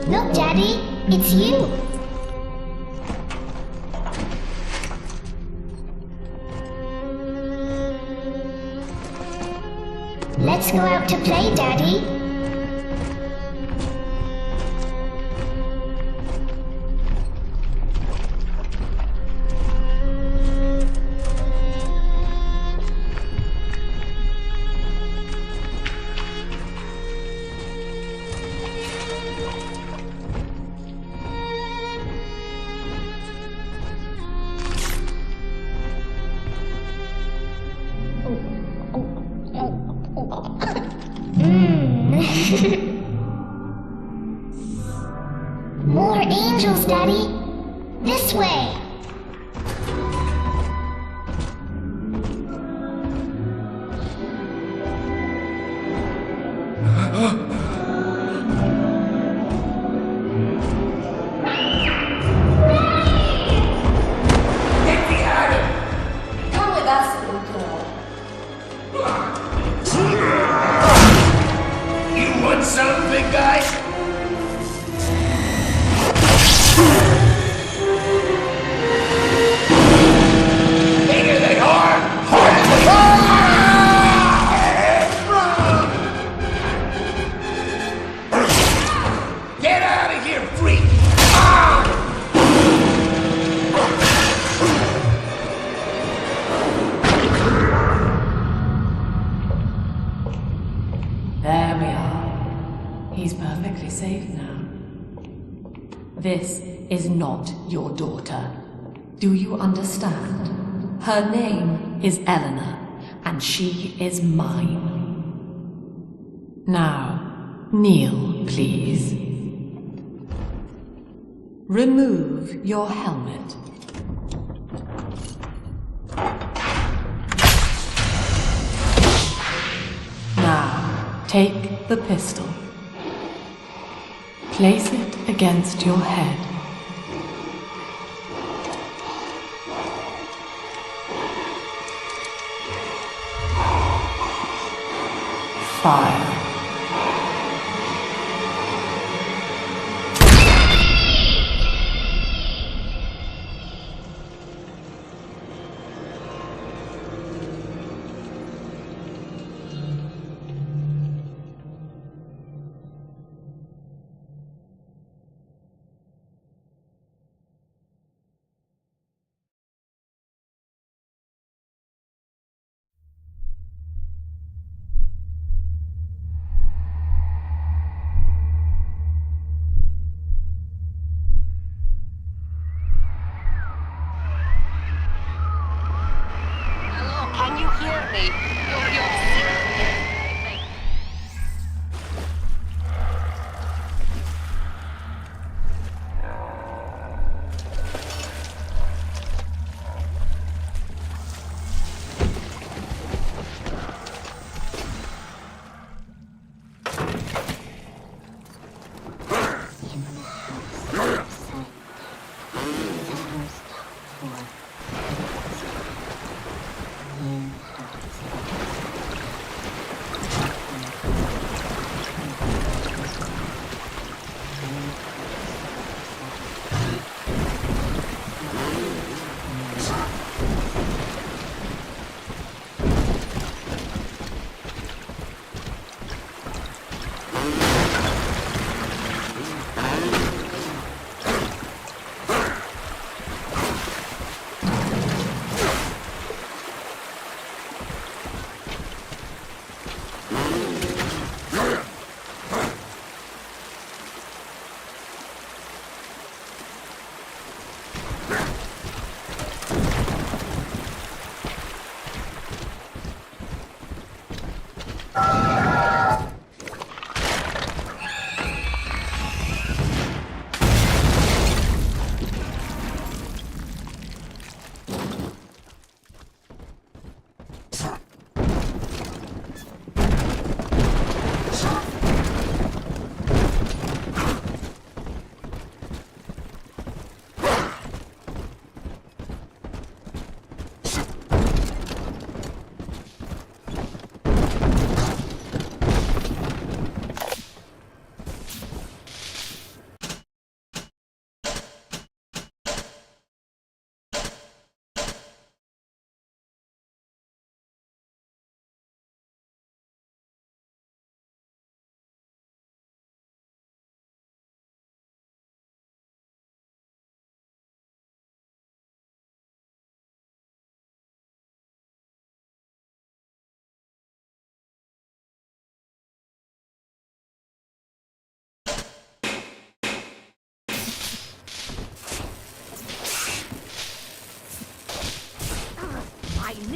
Look, Daddy, it's you. Let's go out to play, Daddy. More angels, Daddy. This way. Get behind him! Come with us, little girl. You want some, big guy? Bigger than hard! Get out of here, freak! There we are. He's perfectly safe now. This is not your daughter. Do you understand? Her name is Eleanor, and she is mine. Now, kneel, please. Remove your helmet. Now, take the pistol. Place it against your head. Fire.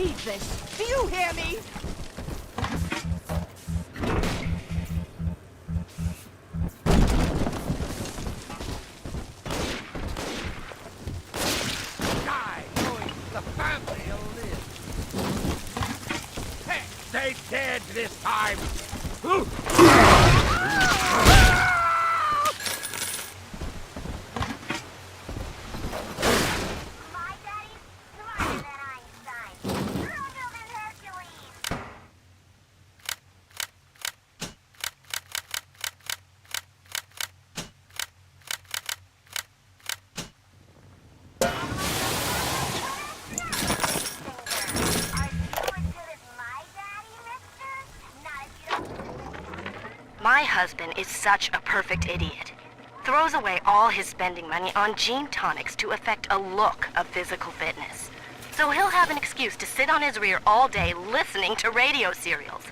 need this. Do you hear me? Die, knowing the family will live. Hey, they dead this time. My daddy's smarter than Einstein. Stronger than Hercules. My husband is such a perfect idiot. Throws away all his spending money on gene tonics to affect a look of physical fitness. So he'll have an excuse to sit on his rear all day listening to radio serials.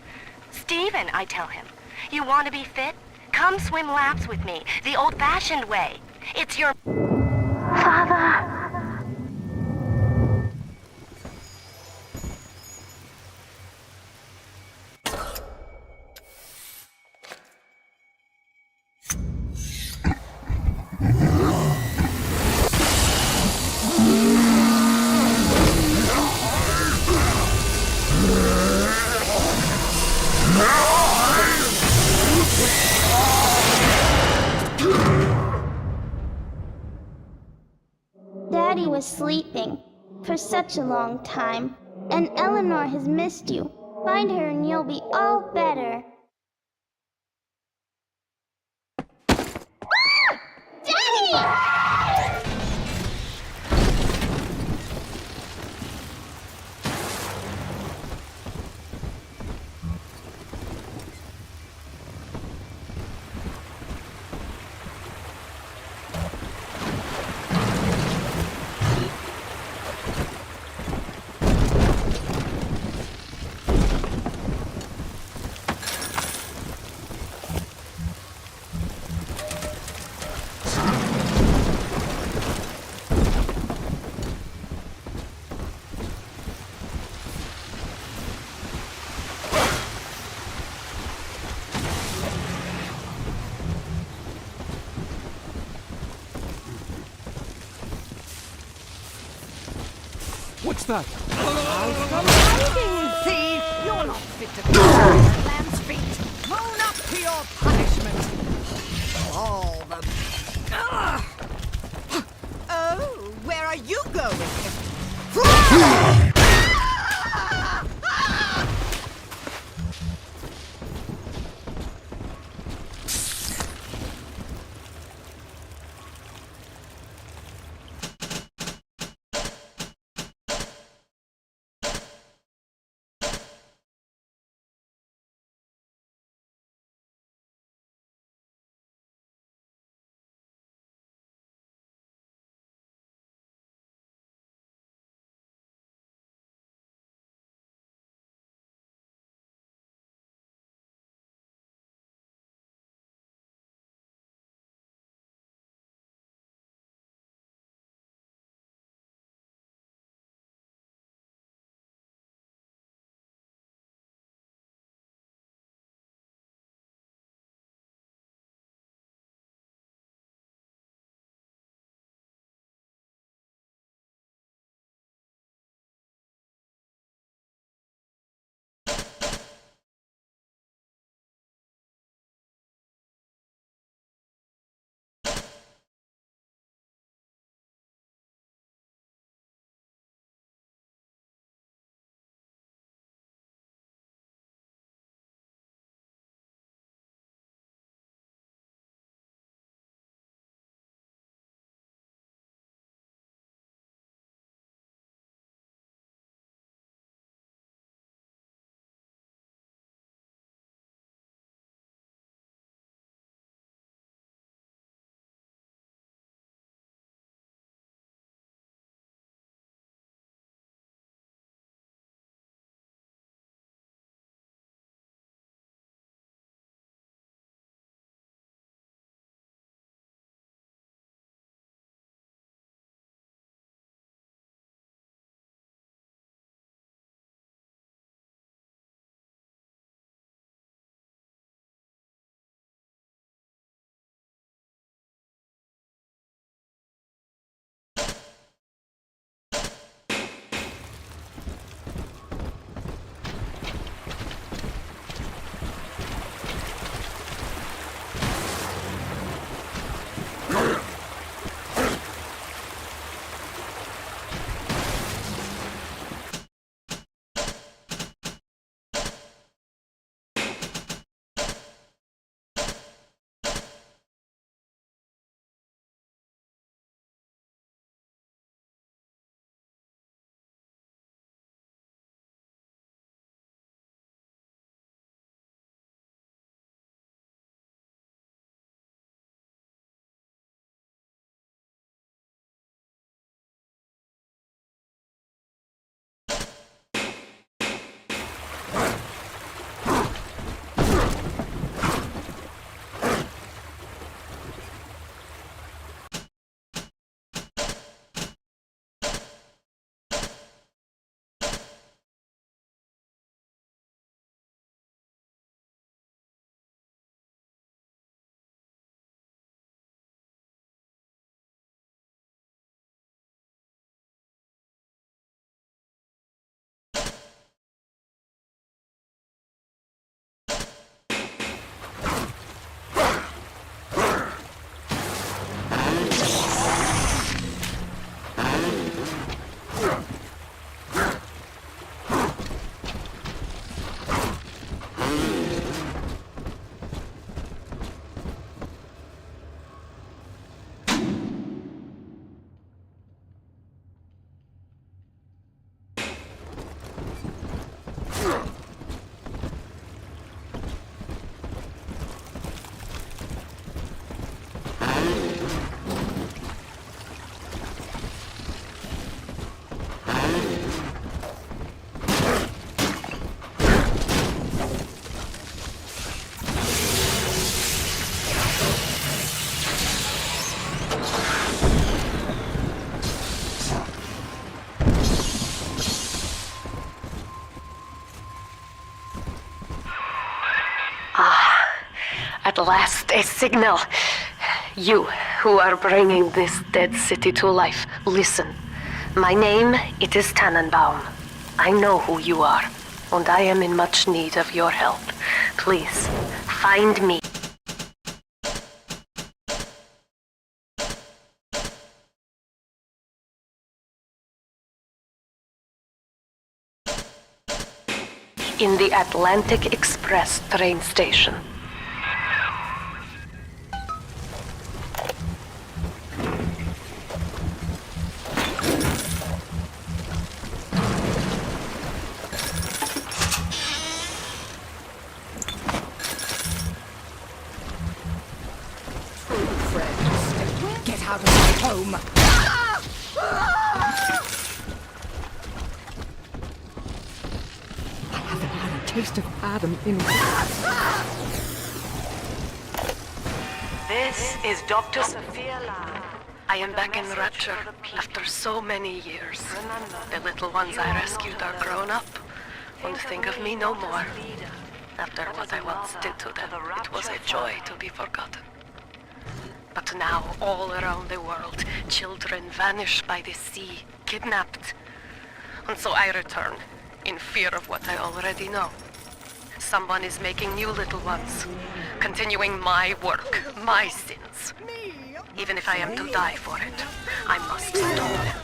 Steven, I tell him, you want to be fit? Come swim laps with me, the old-fashioned way. It's your... Father. Daddy was sleeping for such a long time, and Eleanor has missed you. Find her and you'll be all better. Daddy! What's that? Thief! You're not fit to be at lamb's feet. Own up to your punishment. All the... Oh, where are you going? At last, a signal. You, who are bringing this dead city to life, listen. My name, it is Tannenbaum. I know who you are, and I am in much need of your help. Please, find me. In the Atlantic Express train station. Get out of my home! I haven't had a taste of Adam in This is Dr. Sophia Lam. I am back in Rapture after so many years. The little ones I rescued are grown up and think of me no more. After what I once did to them, it was a joy to be forgotten. But now, all around the world, children vanish by the sea, kidnapped. And so I return, in fear of what I already know. Someone is making new little ones, continuing my work, my sins. Even if I am to die for it, I must stop them.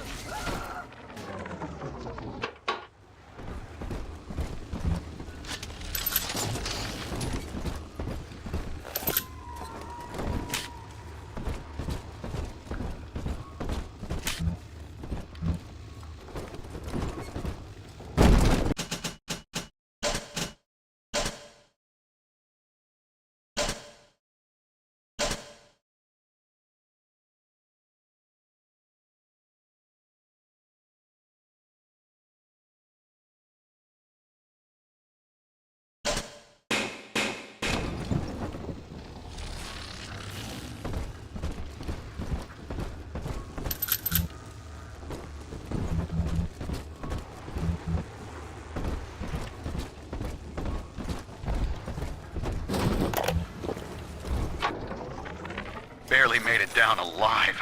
Barely made it down alive.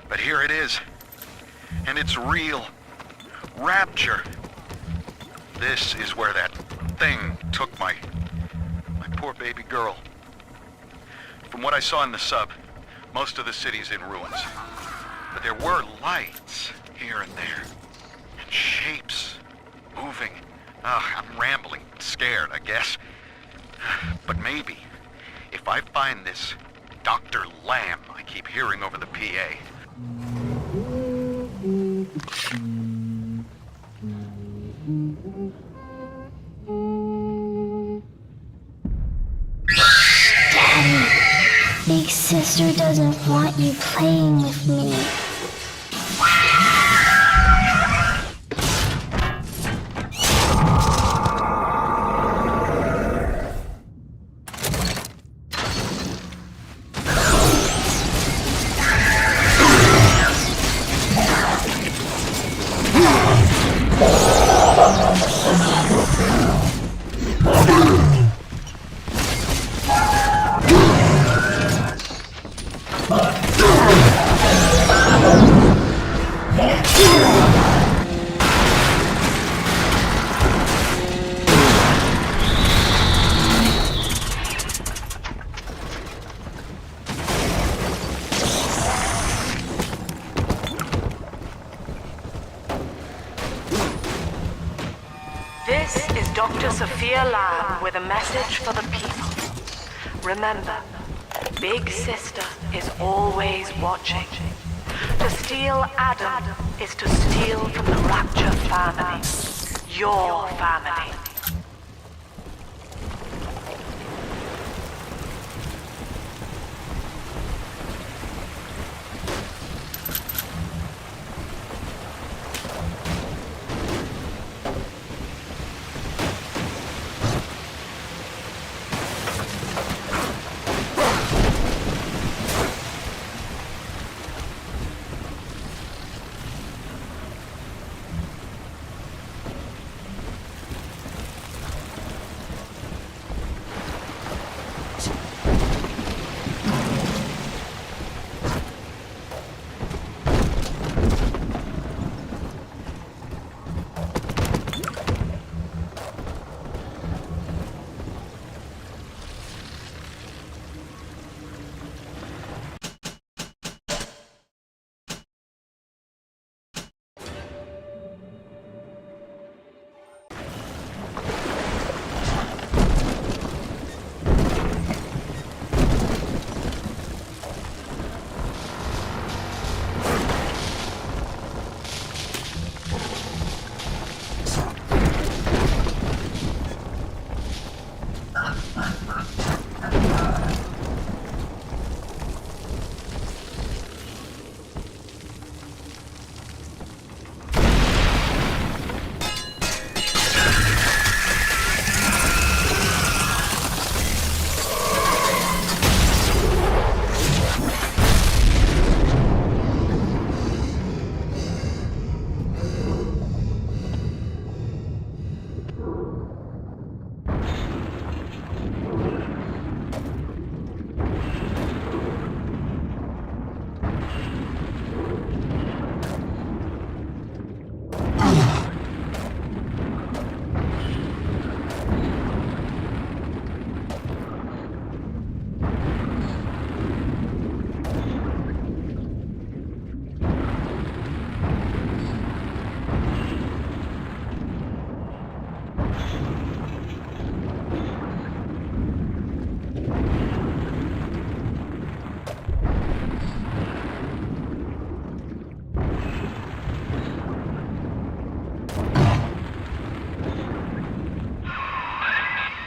But here it is. And it's real. Rapture. This is where that thing took my poor baby girl. From what I saw in the sub, most of the city's in ruins. But there were lights here and there. And shapes moving. I'm rambling, scared, I guess. But maybe, if I find this Dr. Lamb I keep hearing over the PA. Daddy, Big Sister doesn't want you playing with me. This is Dr. Sophia Lamb with a message for the people. Remember, Big Sister is always watching. To steal Adam is to steal from the Rapture family. Your family.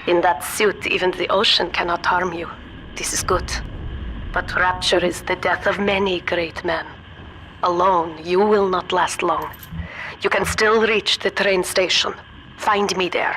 In that suit, even the ocean cannot harm you. This is good. But rapture is the death of many great men. Alone, you will not last long. You can still reach the train station. Find me there.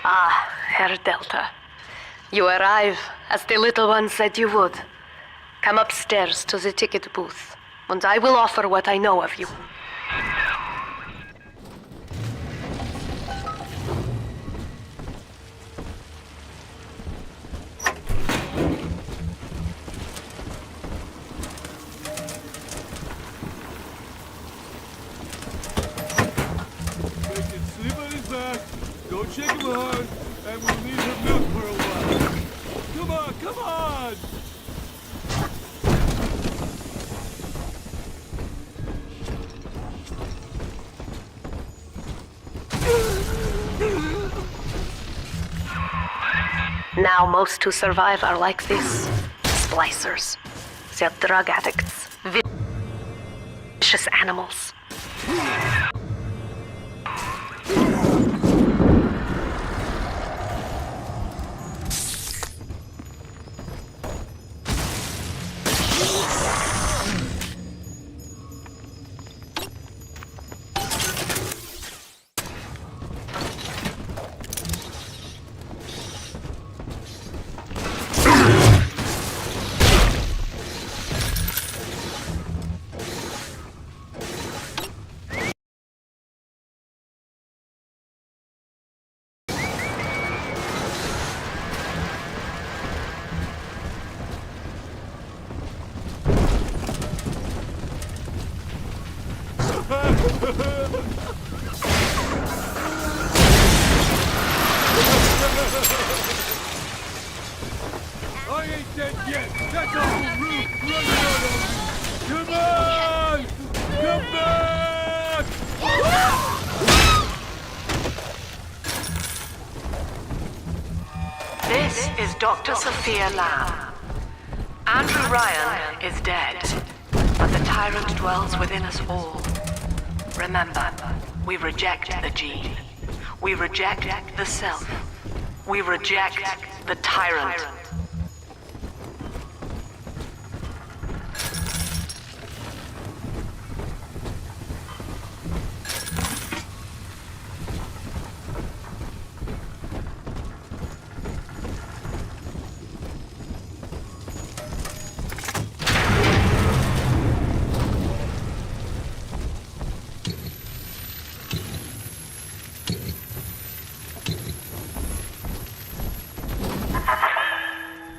Ah, Herr Delta. You arrive, as the little one said you would. Come upstairs to the ticket booth, and I will offer what I know of you. Make it sleep on his back. Don't shake him hard, and we'll need him milk for a while. Come on, come on! Now most who survive are like this. Splicers. They're drug addicts. Vicious animals. I ain't dead yet. That's Uncle Roof running out on me. Come on! Come back! This is Dr. Sophia Lamb. Andrew Ryan is dead, but the tyrant dwells within us all. Remember, we reject the gene. We reject the self. We reject the tyrant.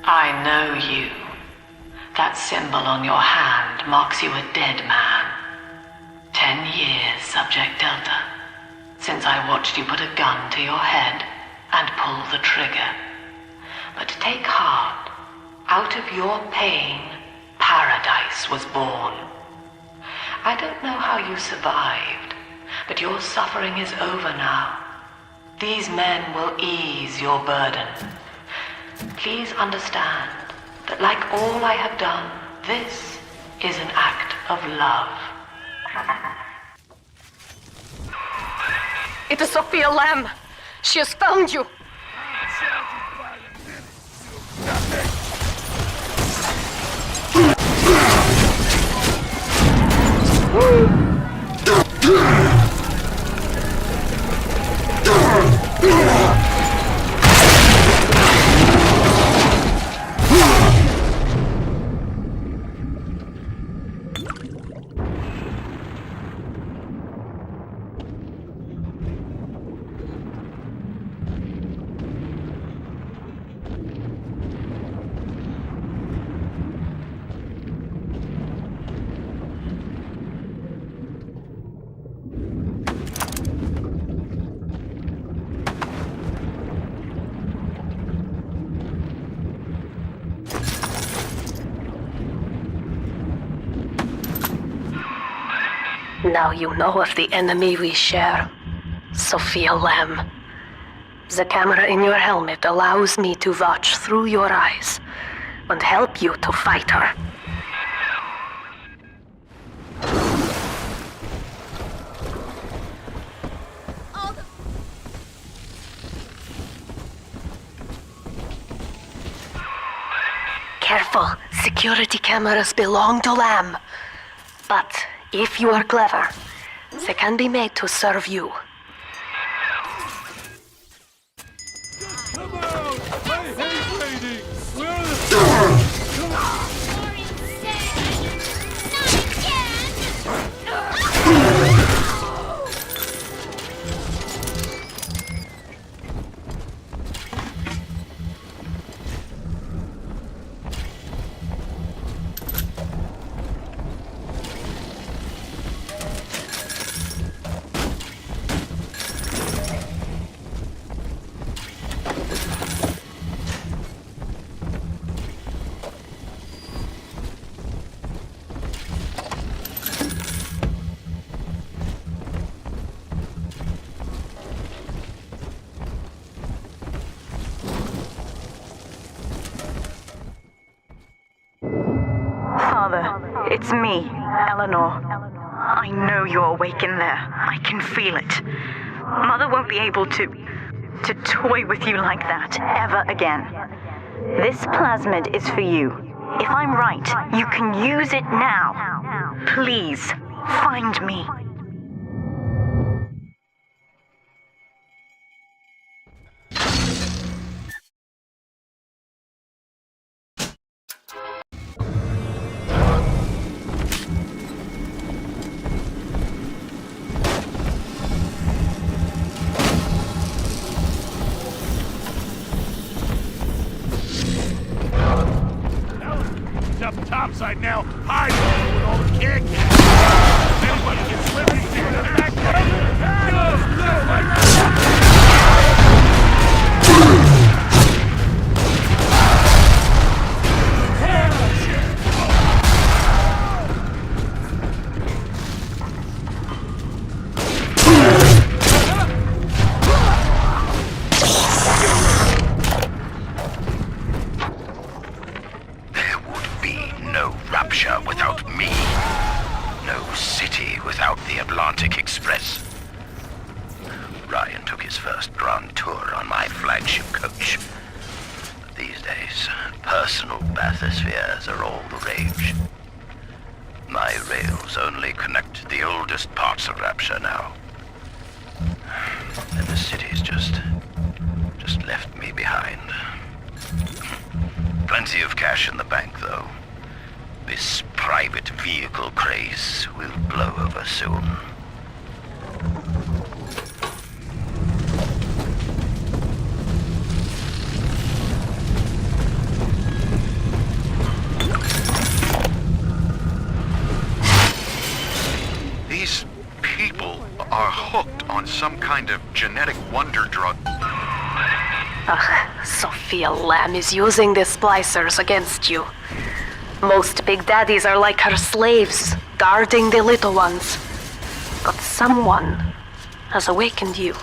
I know you. That symbol on your hand marks you a dead man. 10 years, Subject Delta. Since I watched you put a gun to your head. and pull the trigger. But take heart. Out of your pain, paradise was born. I don't know how you survived, but your suffering is over now. These men will ease your burden. Please understand that like all I have done, this is an act of love. It is Sophia Lamb. She has found you. Now you know of the enemy we share, Sophia Lamb. The camera in your helmet allows me to watch through your eyes and help you to fight her. Careful, security cameras belong to Lamb. But if you are clever, they can be made to serve you. Come out! I hate waiting! Where are the... Come on! Father, it's me, Eleanor. I know you're awake in there. I can feel it. Mother won't be able to toy with you like that ever again. This plasmid is for you. If I'm right, you can use it now. Please, find me. Up topside now, hide with all the can cans. If anybody gets liberty, they're gonna back without me. No city without the Atlantic Express. Ryan took his first grand tour on my flagship coach. These days, personal bathyspheres are all the rage. My rails only connect the oldest parts of Rapture now. And the city's just left me behind. Plenty of cash in the bank, though. This private vehicle craze will blow over soon. These people are hooked on some kind of genetic wonder drug. Sophia Lamb is using the splicers against you. Most big daddies are like her slaves, guarding the little ones. But someone has awakened you.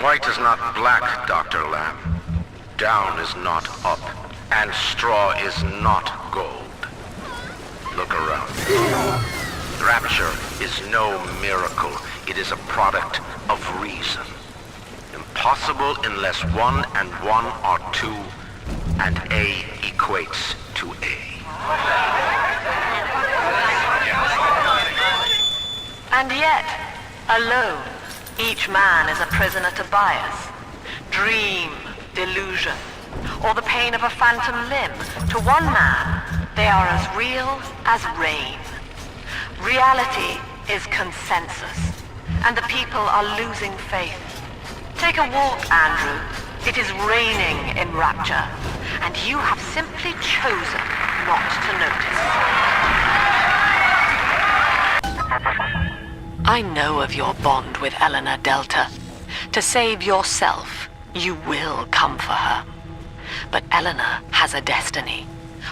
White is not black, Dr. Lamb. Down is not up, and straw is not gold. Look around. Rapture is no miracle. It is a product of reason. Impossible unless 1 and 1 are 2, and A equates to A. And yet, alone, each man is a prisoner to bias, dream, delusion, or the pain of a phantom limb. To one man, they are as real as rain. Reality is consensus, and the people are losing faith. Take a walk, Andrew. It is raining in Rapture, and you have simply chosen not to notice. I know of your bond with Eleanor Delta. To save yourself, you will come for her. But Eleanor has a destiny,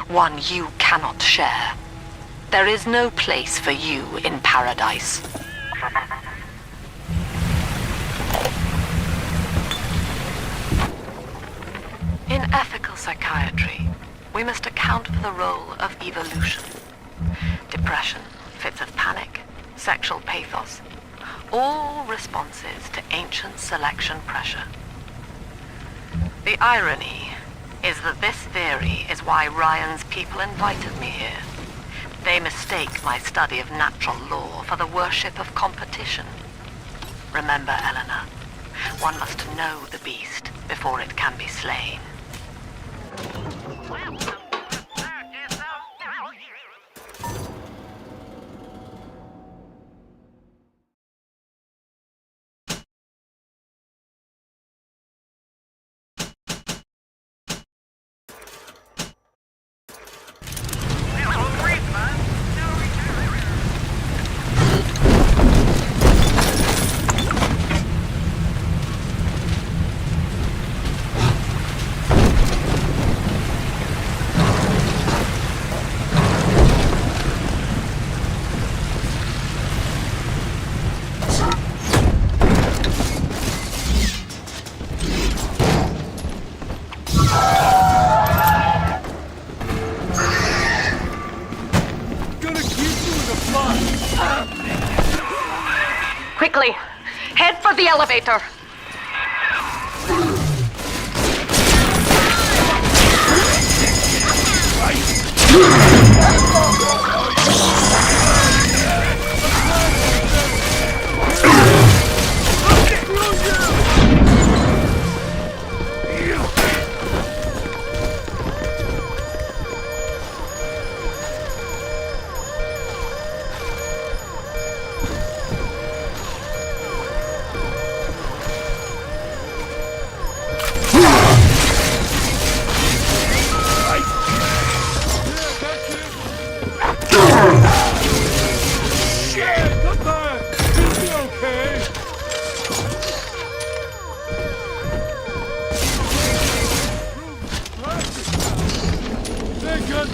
one you cannot share. There is no place for you in paradise. In ethical psychiatry, we must account for the role of evolution. Depression, fits of panic, sexual pathos, all responses to ancient selection pressure. The irony is that this theory is why Ryan's people invited me here. They mistake my study of natural law for the worship of competition. Remember, Eleanor, one must know the beast before it can be slain. Quickly, head for the elevator.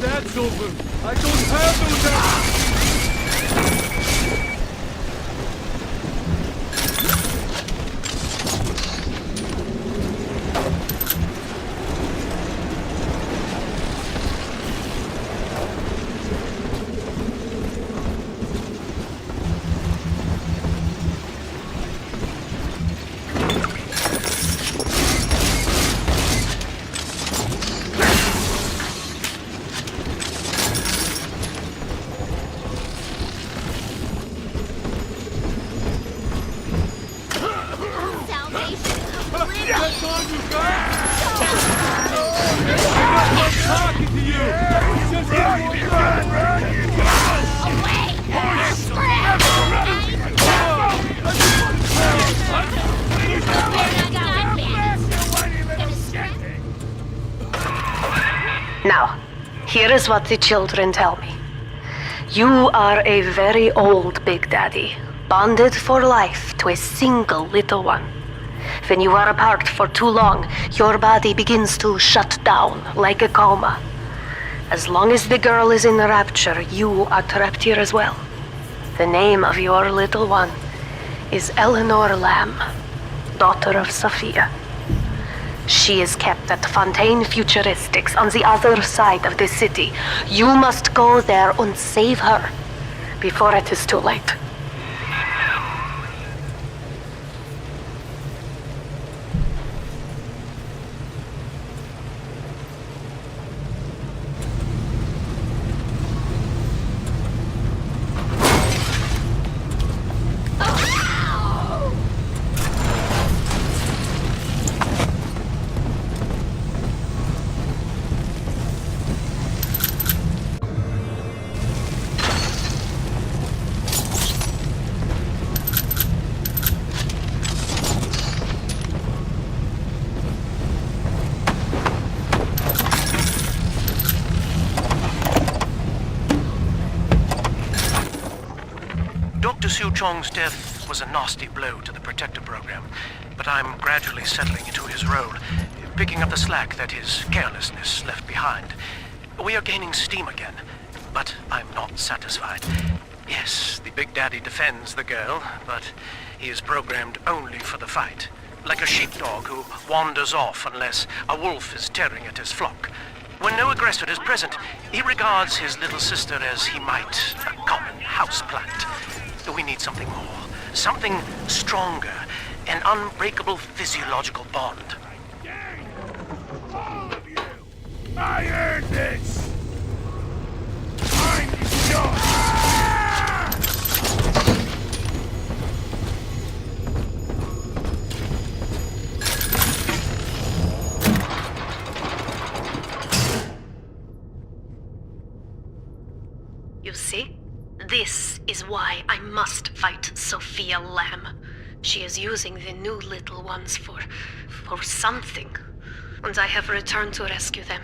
That's over. I don't have those That's all you got? I'm talking to you! Just get away! Here is what the children tell me. You are a very old Big Daddy, bonded for life to a single little one. When you are apart for too long, your body begins to shut down like a coma. As long as the girl is in the rapture, you are trapped here as well. The name of your little one is Eleanor Lamb, daughter of Sophia. She is kept at Fontaine Futuristics on the other side of the city. You must go there and save her before it is too late. Dr. Su Chong's death was a nasty blow to the Protector program, but I'm gradually settling into his role, picking up the slack that his carelessness left behind. We are gaining steam again, but I'm not satisfied. Yes, the Big Daddy defends the girl, but he is programmed only for the fight, like a sheepdog who wanders off unless a wolf is tearing at his flock. When no aggressor is present, he regards his little sister as he might a common houseplant. We need something more, something stronger, an unbreakable physiological bond. All of you! I earned this! I'm yours! You see? This is why I must fight Sophia Lamb. She is using the new little ones for something. And I have returned to rescue them.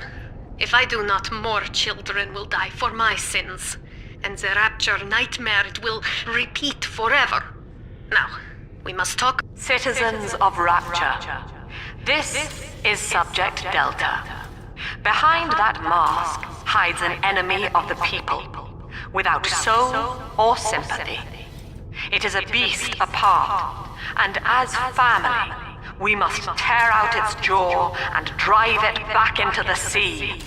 If I do not, more children will die for my sins. And the rapture nightmare, it will repeat forever. Now, we must talk. Citizens of Rapture, this is Subject Delta. Behind that mask hides an enemy of the people, without soul or sympathy. It is a beast apart, and as family, we must tear out its jaw and drive it back into the sea.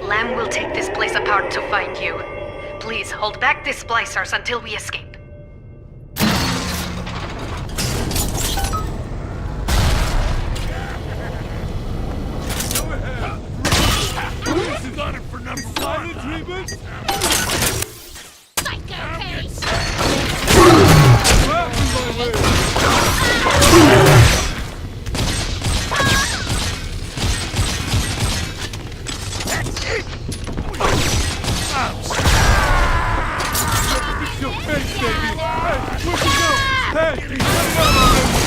Lamb will take this place apart to find you. Please hold back the splicers until we escape. This is on it for number silent treatment? Psycho case! Back in my way! That's it! Fix your face, baby! Hey, where'd you go? Hey, cut it out already!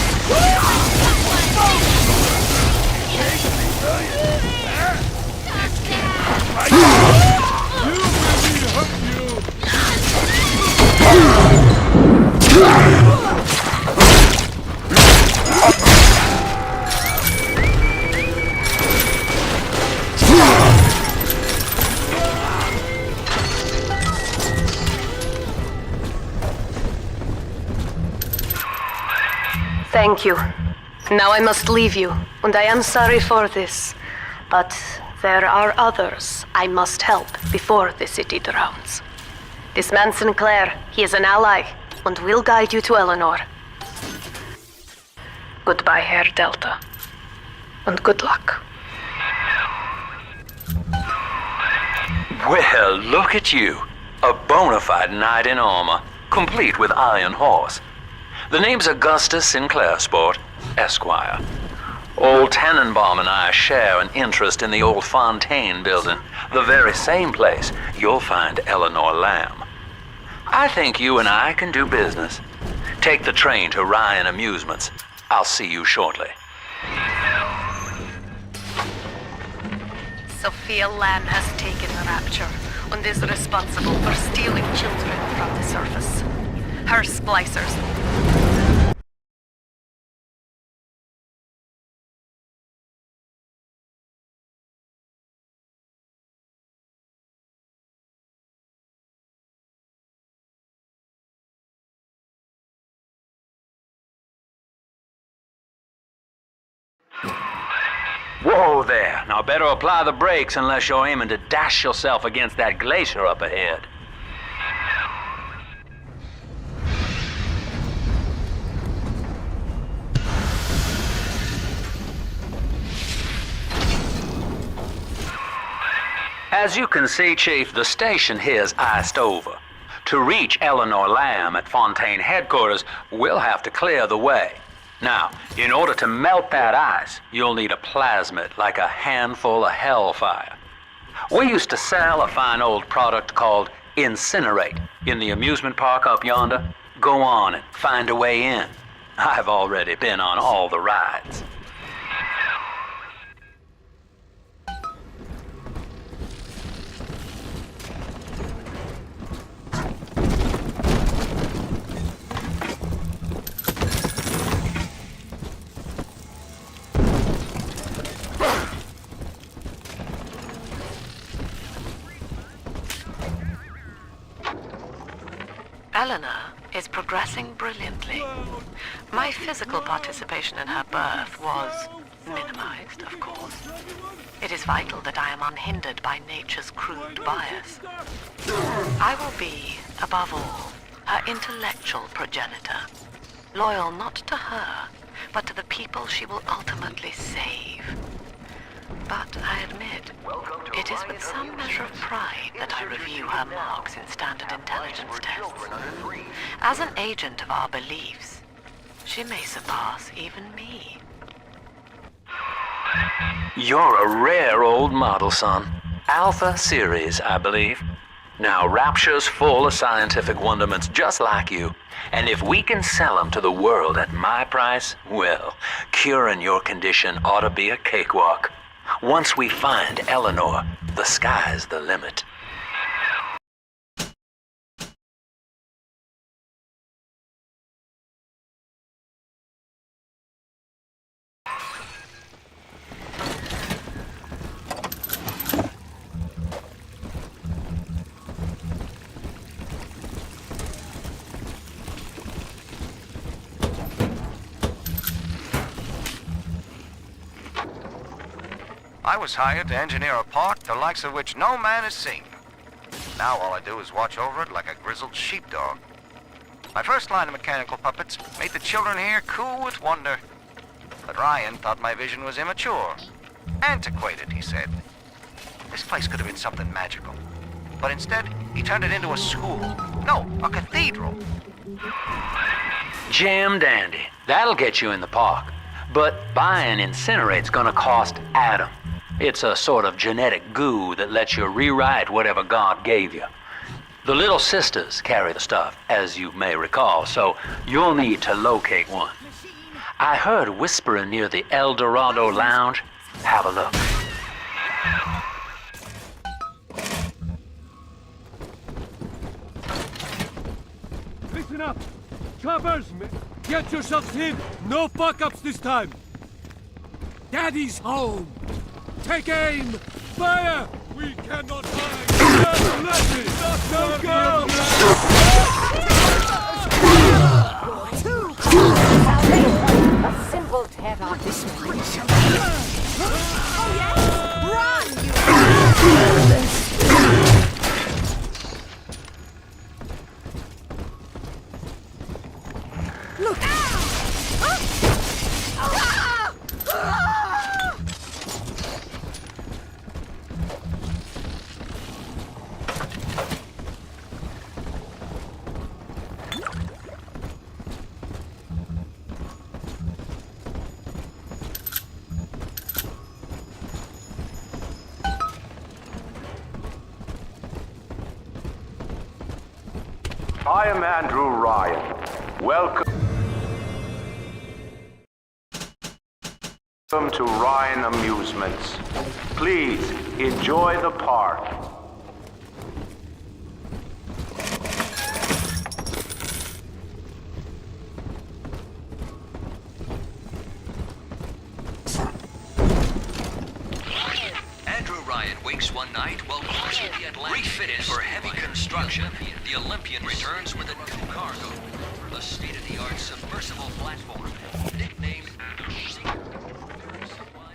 You made me hurt Thank you. Now I must leave you, and I am sorry for this. But there are others I must help before the city drowns. This man Sinclair, he is an ally, and will guide you to Eleanor. Goodbye, Herr Delta. And good luck. Well, look at you. A bona fide knight in armor, complete with iron horse. The name's Augustus Sinclair, Sport, Esquire. Old Tannenbaum and I share an interest in the old Fontaine building, the very same place you'll find Eleanor Lamb. I think you and I can do business. Take the train to Ryan Amusements. I'll see you shortly. Sophia Lamb has taken the Rapture and is responsible for stealing children from the surface. Her splicers. Whoa there. Now better apply the brakes unless you're aiming to dash yourself against that glacier up ahead. As you can see, Chief, the station here's iced over. To reach Eleanor Lamb at Fontaine headquarters, we'll have to clear the way. Now, in order to melt that ice, you'll need a plasmid, like a handful of hellfire. We used to sell a fine old product called Incinerate in the amusement park up yonder. Go on and find a way in. I've already been on all the rides. Eleanor is progressing brilliantly. My physical participation in her birth was minimized, of course. It is vital that I am unhindered by nature's crude bias. I will be, above all, her intellectual progenitor, loyal not to her, but to the people she will ultimately save. But I admit, it is with some measure of pride that I review her marks in standard intelligence tests. As an agent of our beliefs, she may surpass even me. You're a rare old model, son. Alpha series, I believe. Now, Rapture's full of scientific wonderments just like you. And if we can sell them to the world at my price, well, curing your condition ought to be a cakewalk. Once we find Eleanor, the sky's the limit. I was hired to engineer a park the likes of which no man has seen. Now all I do is watch over it like a grizzled sheepdog. My first line of mechanical puppets made the children here coo with wonder. But Ryan thought my vision was immature. Antiquated, he said. This place could have been something magical. But instead, he turned it into a school. No, a cathedral. Jam dandy. That'll get you in the park. But buying Incinerate's gonna cost Adam. It's a sort of genetic goo that lets you rewrite whatever God gave you. The Little Sisters carry the stuff, as you may recall, so you'll need to locate one. I heard whispering near the El Dorado Lounge. Have a look. Listen up! Choppers, get yourselves in! No fuck-ups this time! Daddy's home! Take aim! Fire! We cannot hide! Let it! Don't go! A simple terror display. Oh yes! Run, you! Look! I am Andrew Ryan. Welcome. Welcome to Ryan Amusements. Please enjoy the park. Andrew Ryan wakes one night while crossing the Atlantic. Refitted for heavy construction, the Olympian returns with a new cargo. A state-of-the-art submersible platform, nicknamed...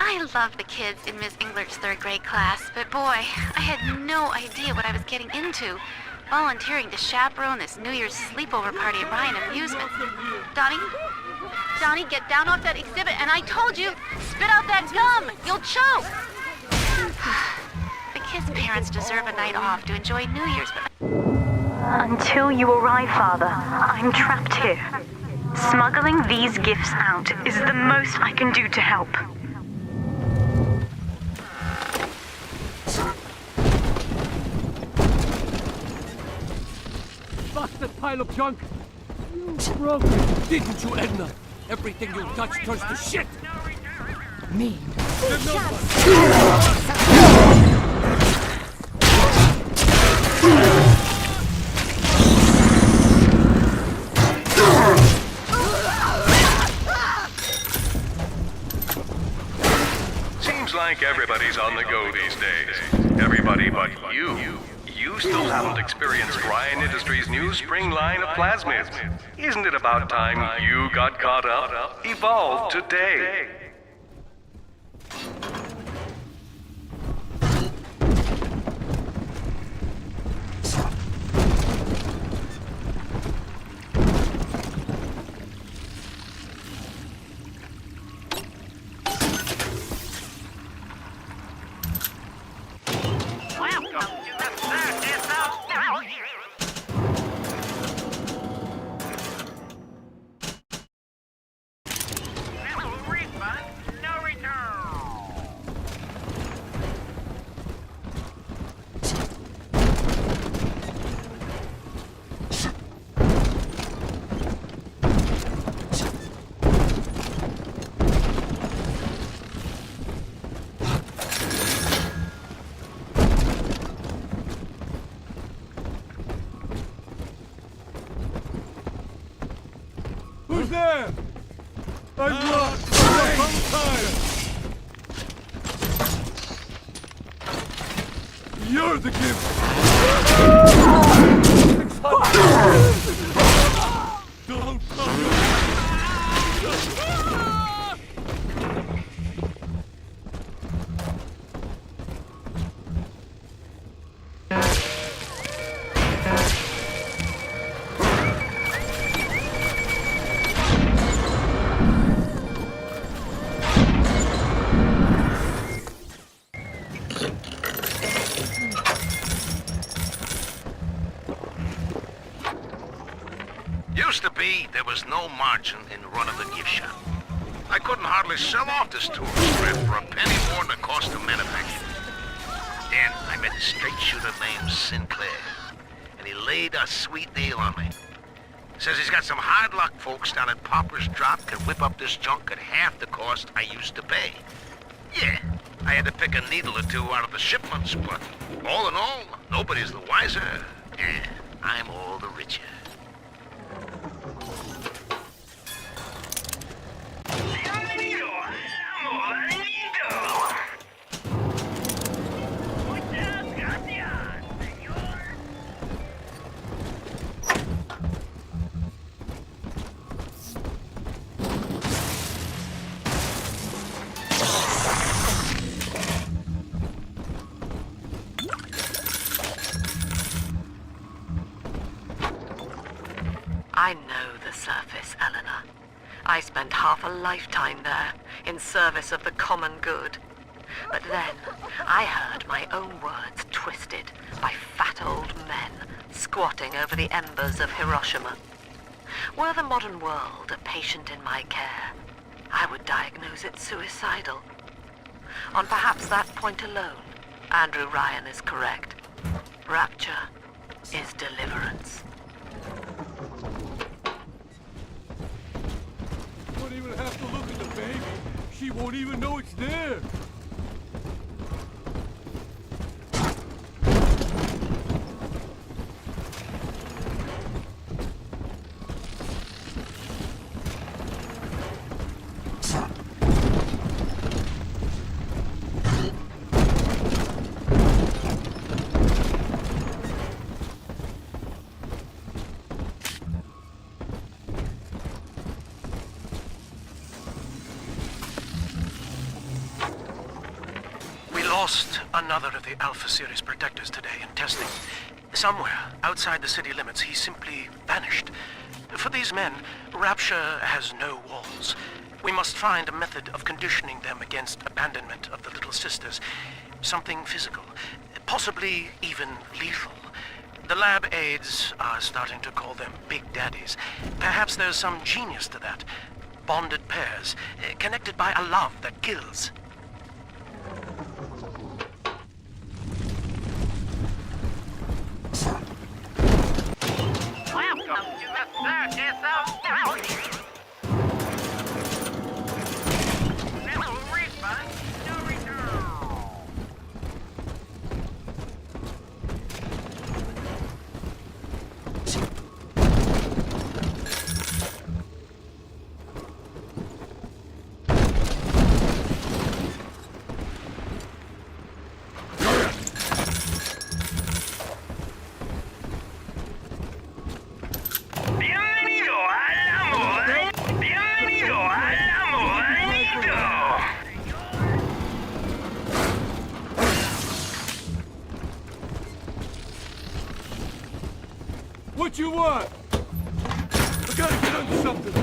I love the kids in Miss Englert's third grade class, but boy, I had no idea what I was getting into. Volunteering to chaperone this New Year's sleepover party at Ryan Amusements. Donnie, get down off that exhibit, and I told you, spit out that gum! You'll choke! The kids' parents deserve a night off to enjoy New Year's, but... Until you arrive, Father, I'm trapped here. Smuggling these gifts out is the most I can do to help. Bastard pile of junk! You broke it, didn't you, Edna? Everything you touch turns to shit! Mean. Seems like everybody's on the go these days. Everybody but you. You still haven't experienced Ryan Industries' new spring line of plasmids. Isn't it about time you got caught up? Evolve today. Who's there? I'm lost! I'm tired! You're the gift! Don't come! Used to be, there was no margin in the run of the gift shop. I couldn't hardly sell off this tourist strip for a penny more than the cost of manufacture. Then I met a straight shooter named Sinclair, and he laid a sweet deal on me. Says he's got some hard luck folks down at Popper's Drop can whip up this junk at half the cost I used to pay. Yeah, I had to pick a needle or two out of the shipments, but all in all, nobody's the wiser, and I'm all the richer. I know the surface, Eleanor. I spent half a lifetime there, in service of the common good. But then, I heard my own words twisted by fat old men squatting over the embers of Hiroshima. Were the modern world a patient in my care, I would diagnose it suicidal. On perhaps that point alone, Andrew Ryan is correct. Rapture is deliverance. Don't even have to look at the baby. She won't even know it's there. Lost another of the Alpha Series protectors today in testing. Somewhere outside the city limits, he simply vanished. For these men, Rapture has no walls. We must find a method of conditioning them against abandonment of the Little Sisters. Something physical, possibly even lethal. The lab aides are starting to call them Big Daddies. Perhaps there's some genius to that. Bonded pairs, connected by a love that kills. Welcome to the circus of Bounty. No refund, no return. What you want? I gotta get under something.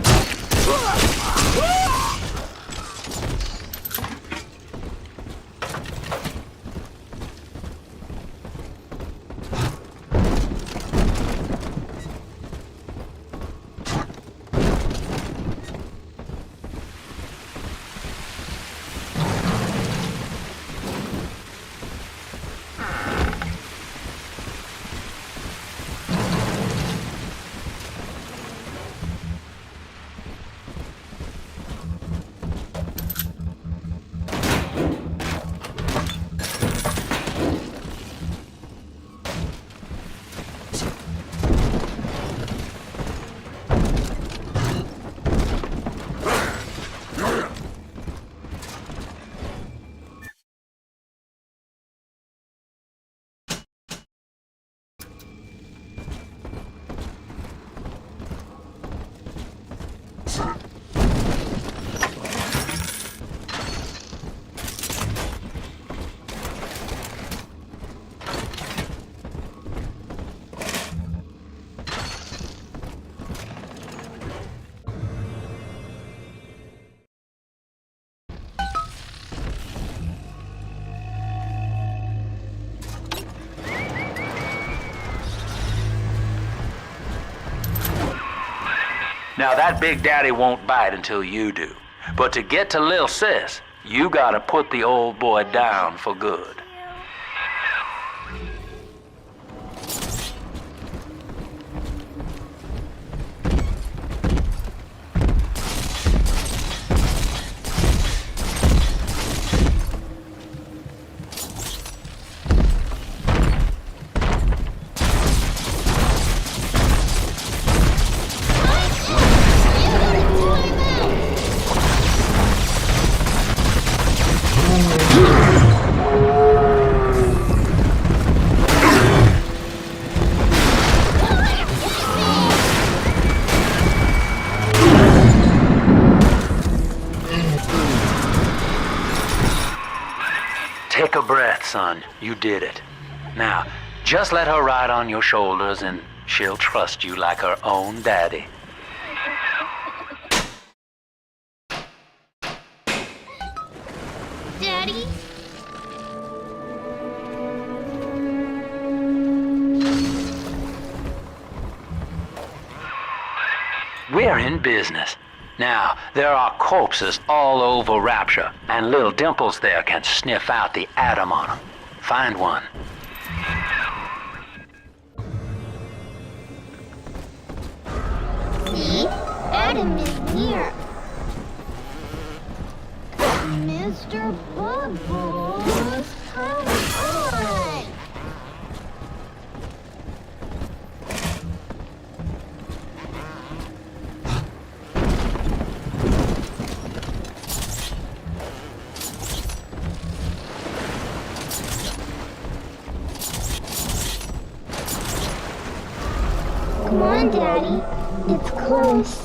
Now that Big Daddy won't bite until you do. But to get to Lil Sis, you gotta put the old boy down for good. Take a breath, son. You did it. Now, just let her ride on your shoulders and she'll trust you like her own daddy. Daddy? We're in business. Now, there are corpses all over Rapture, and little Dimples there can sniff out the atom on them. Find one. See? Adam is near. Mr. Bubbles, come on! Come on, Daddy. It's close.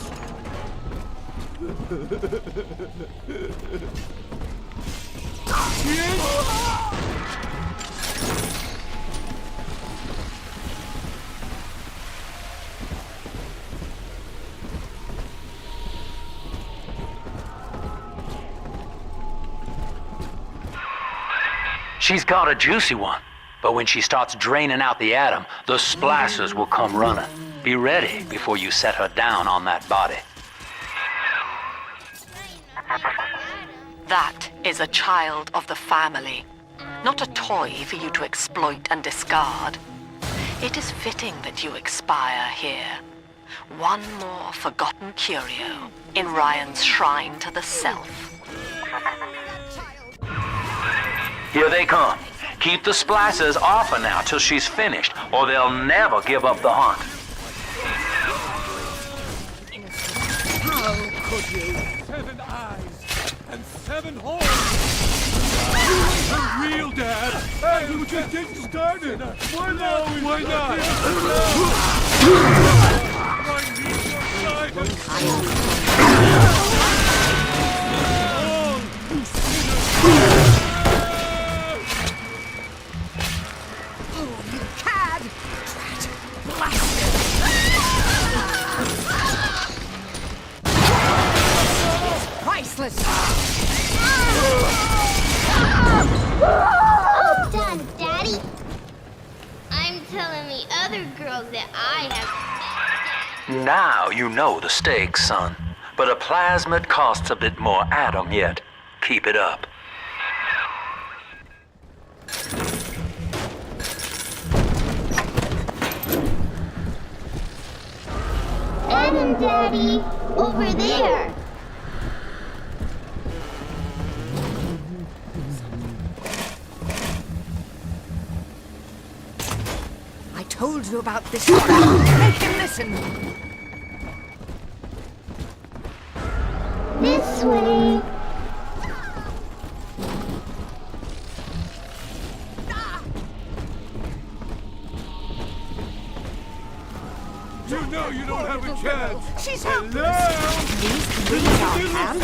She's got a juicy one, but when she starts draining out the atom, the splicers will come running. Be ready before you set her down on that body. That is a child of the family, not a toy for you to exploit and discard. It is fitting that you expire here. One more forgotten curio in Ryan's shrine to the self. Here they come. Keep the splicers off her now till she's finished, or they'll never give up the hunt. How could you? 7 eyes and 7 horns. You ain't a real dad. Hey, we're just getting started. Why not? Why not? I need your guidance. All who sinners. Priceless! Oh, done, Daddy. I'm telling the other girls that I have. Now you know the stakes, son. But a plasmid costs a bit more atom yet. Keep it up. Adam, Daddy, over there. I told you about this one. Make him listen. This way. You know you don't have a chance. She's Hello? These things are hands.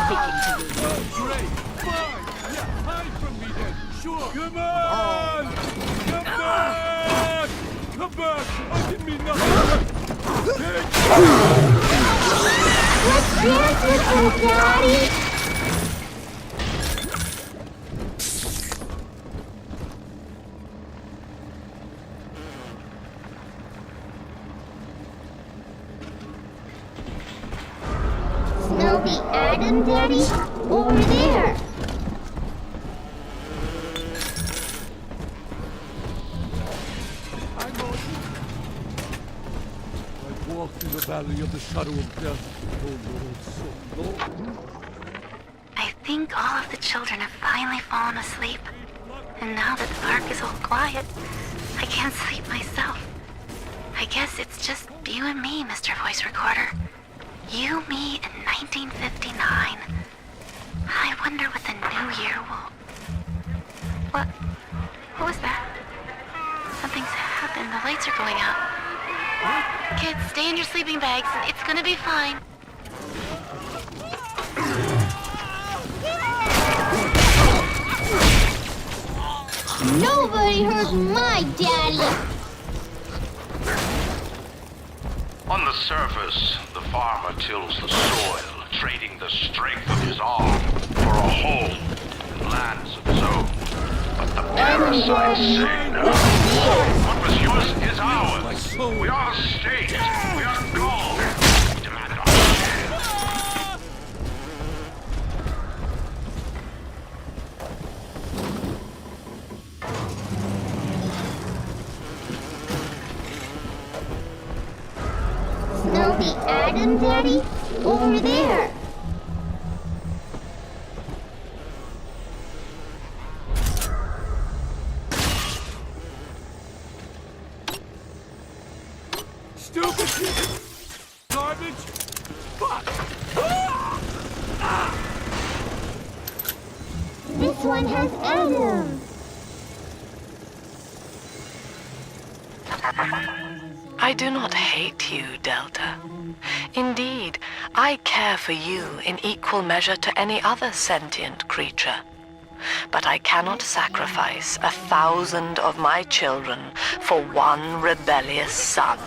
Speaking to you. Great. Fine. Yeah, hide from me then. Sure. Come on! Come back! Come back! I didn't mean nothing. Let's dance with him, Daddy. Smell the Adam, Daddy? Over there. I've walked in the valley of the shadow of death. Oh Lord, so long. I think all of the children have finally fallen asleep. And now that the park is all quiet, I can't sleep myself. I guess it's just you and me, Mr. Voice Recorder. You, me, in 1959. I wonder what the new year will... What was that? Something's happened. The lights are going out. Kids, stay in your sleeping bags. It's gonna be fine. Nobody hurt my daddy. On the surface, the farmer tills the soil, trading the strength of his arm for a home and lands of his own. But the parasites say no. What was yours is ours. We are the state. We are gold. We demand our share. Smell the Adam, Daddy? Over there. stupid garbage. Fuck. This one has Adam. I do not hate you, Delta. Indeed, I care for you in equal measure to any other sentient creature. But I cannot sacrifice 1,000 of my children for one rebellious son.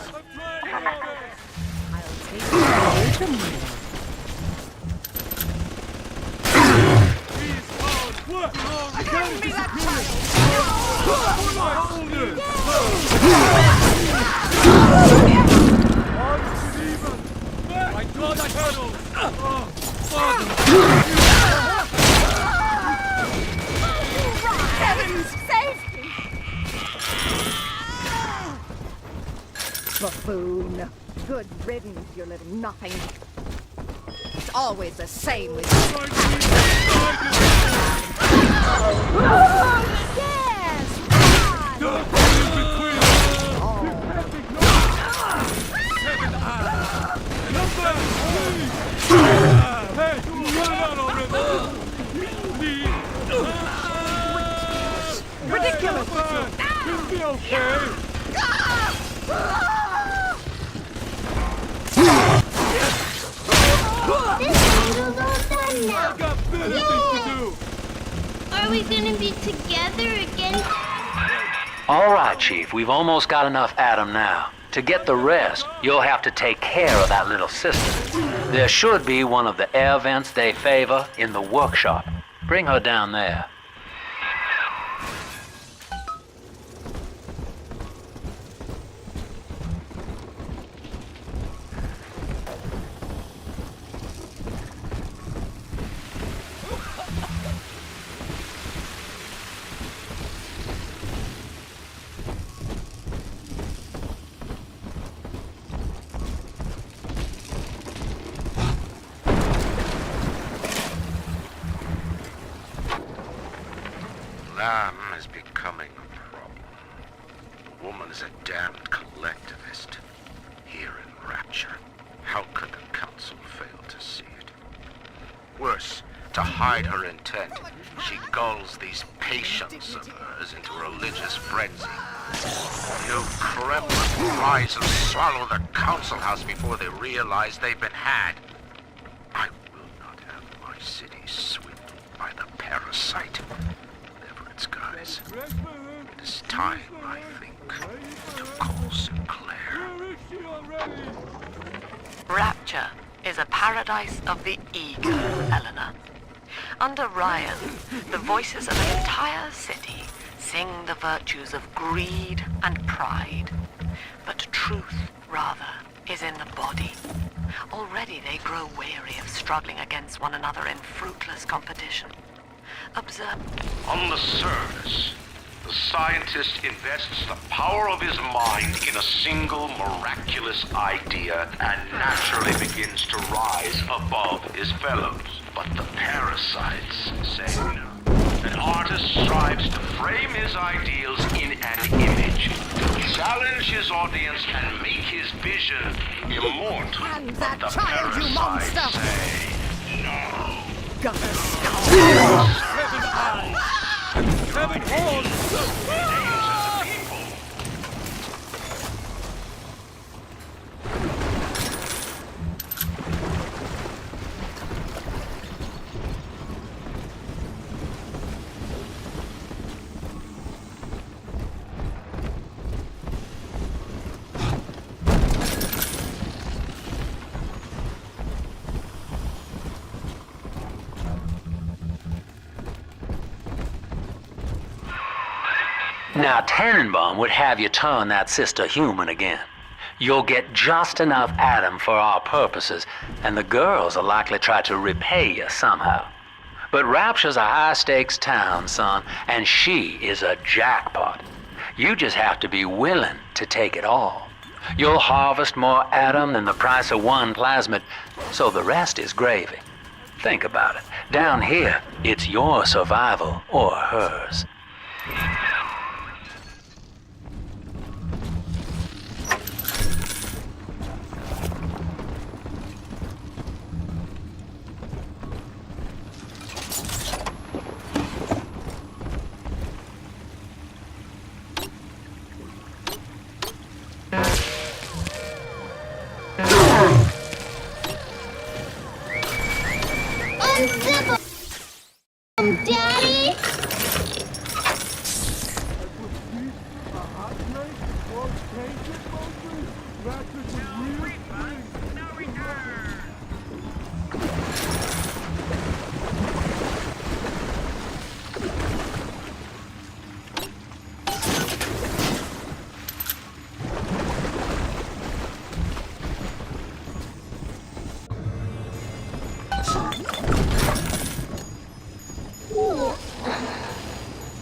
My God, I hurdle! Heavens, save me! Buffoon. Good riddance, you little nothing. It's always the same with you. Ridiculous! You'll be okay! This battle's all done now. I've got better things to do! Are we gonna be together again? All right, Chief, we've almost got enough Adam now. To get the rest, you'll have to take care of that little sister. There should be one of the air vents they favor in the workshop. Bring her down there. Lamb is becoming a problem. The woman is a damned collectivist. Here in Rapture, how could the Council fail to see it? Worse, to hide her intent, she gulls these patients of hers into a religious frenzy. New Kremlin rise and swallow the Council House before they realize they've been had. I will not have my city swindled by the parasite. Guys, it is time, I think, to call Sinclair. Rapture is a paradise of the ego, Eleanor. Under Ryan, the voices of an entire city sing the virtues of greed and pride. But truth, rather, is in the body. Already they grow weary of struggling against one another in fruitless competition. Observe. On the surface, the scientist invests the power of his mind in a single miraculous idea and naturally begins to rise above his fellows. But the parasites say no. An artist strives to frame his ideals in an image, to challenge his audience and make his vision immortal. And that But the child, you parasites monster! say no. Seven eyes! And 7 horns! Now, Tannenbaum would have you turn that sister human again. You'll get just enough Adam for our purposes, and the girls will likely try to repay you somehow. But Rapture's a high-stakes town, son, and she is a jackpot. You just have to be willing to take it all. You'll harvest more Adam than the price of one plasmid, so the rest is gravy. Think about it. Down here, it's your survival or hers.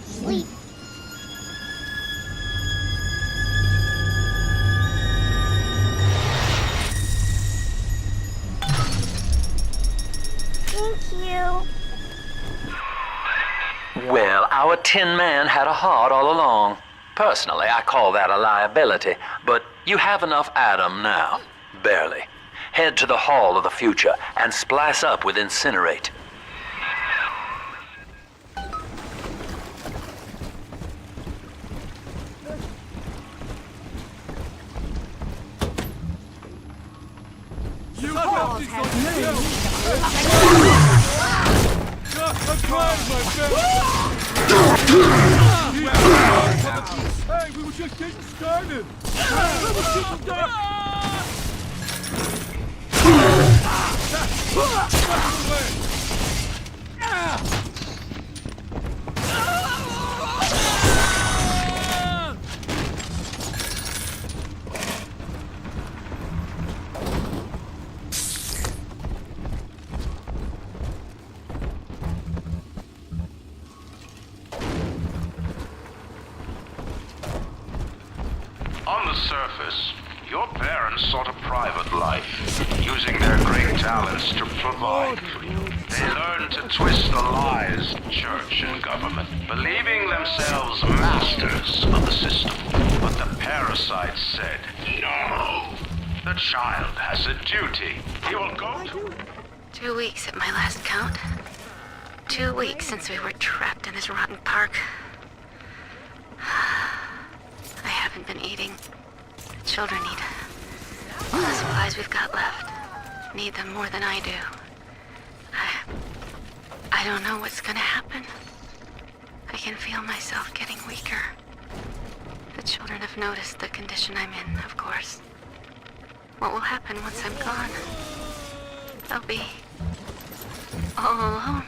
Sleep. Thank you. Well, our Tin Man had a heart all along. Personally, I call that a liability, but you have enough Adam now. Barely. Head to the Hall of the Future and splice up with Incinerate. You got this on you! I'm trying, my friend! Hey, we were just getting started! On the surface, your parents sought a private life, using their great talents to provide for you. They learned to twist the lies of church and government, believing themselves masters of the system. But the parasites said, no! The child has a duty. He will go to... 2 weeks at my last count. 2 weeks since we were trapped in this rotten park. I haven't been eating. The children need all the supplies we've got left. Need them more than I do. I don't know what's gonna happen. I can feel myself getting weaker. The children have noticed the condition I'm in, of course. What will happen once I'm gone? They'll be all alone.